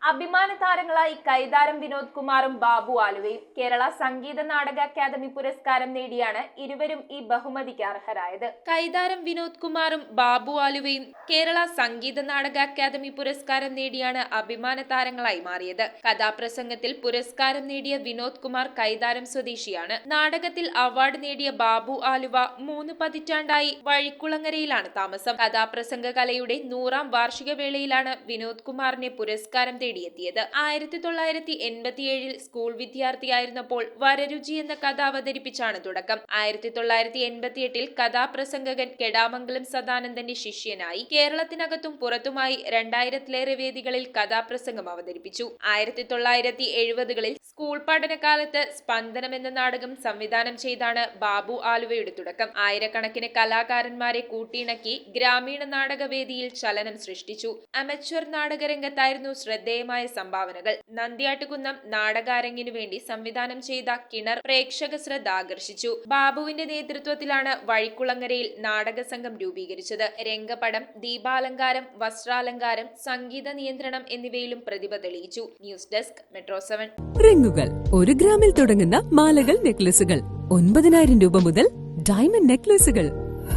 അഭിമാന താരങ്ങളായി കൈതാരം വിനോദ് കുമാറും ബാബു ആലുവയും കേരള സംഗീത നാടക അക്കാദമി പുരസ്കാരം നേടിയാണ് ഇരുവരും ഈ ബഹുമതിക്ക് അർഹരായത്. കൈതാരം വിനോദ് കുമാറും ബാബു ആലുവയും കേരള സംഗീത നാടക അക്കാദമി പുരസ്കാരം നേടിയാണ് അഭിമാന താരങ്ങളായി മാറിയത്. കഥാപ്രസംഗത്തിൽ പുരസ്കാരം നേടിയ വിനോദ് കുമാർ കൈതാരം സ്വദേശിയാണ്. നാടകത്തിൽ അവാർഡ് നേടിയ ബാബു ആലുവ 3 പതിറ്റാണ്ടായി വഴിക്കുളങ്ങരയിലാണ് താമസം. കഥാപ്രസംഗ കലയുടെ 100ാം വാർഷിക വേളയിലാണ് വിനോദ് കുമാറിനെ പുരസ്കാരം തേടിയെത്തിയത്. 1987 സ്കൂൾ വിദ്യാർത്ഥിയായിരുന്നപ്പോൾ വരരുചി എന്ന കഥ അവതരിപ്പിച്ചാണ് തുടക്കം. 1988 കഥാപ്രസംഗകൻ കെടാമംഗലം സദാനന്ദന്റെ ശിഷ്യനായി. കേരളത്തിനകത്തും പുറത്തുമായി 2000-ലേറെ വേദികളിൽ കഥാപ്രസംഗം അവതരിപ്പിച്ചു. 1970-കളിൽ സ്കൂൾ പഠനകാലത്ത് സ്പന്ദനം എന്ന നാടകം സംവിധാനം ചെയ്താണ് ബാബു ആലുവയുടെ തുടക്കം. ആയിരക്കണക്കിന് കലാകാരന്മാരെ കൂട്ടിയിണക്കി ഗ്രാമീണ നാടകവേദിയിൽ ചലനം സൃഷ്ടിച്ചു. അമച്വർ നാടകരംഗത്തായിരുന്നു ശ്രദ്ധേയമായ സംഭാവനകൾ. നന്ദ്യാട്ടുകുന്നം നാടകാരങ്ങിനു വേണ്ടി സംവിധാനം ചെയ്ത കിണർ പ്രേക്ഷക ശ്രദ്ധ ആകർഷിച്ചു. ബാബുവിന്റെ നേതൃത്വത്തിലാണ് വഴിക്കുളങ്ങരയിൽ നാടകസംഘം രൂപീകരിച്ചത്. രംഗപടം, ദീപാലങ്കാരം, വസ്ത്രാലങ്കാരം, സംഗീത നിയന്ത്രണം എന്നിവയിലും പ്രതിഭ തെളിയിച്ചു. News desk metro 7. റിങ്ങുകൾ 1 ഗ്രാമിൽ തുടങ്ങുന്ന മാലകൾ, നെക്ലസുകൾ 9,000 രൂപ മുതൽ ഡയമണ്ട് നെക്ലസുകൾ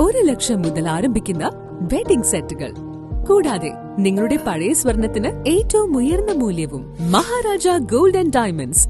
1 ലക്ഷം മുതൽ ആരംഭിക്കുന്ന വെഡിംഗ് സെറ്റുകൾ. കൂടാതെ നിങ്ങളുടെ പഴയ സ്വർണത്തിന് ഏറ്റവും ഉയർന്ന മൂല്യവും. Maharaja gold and diamonds,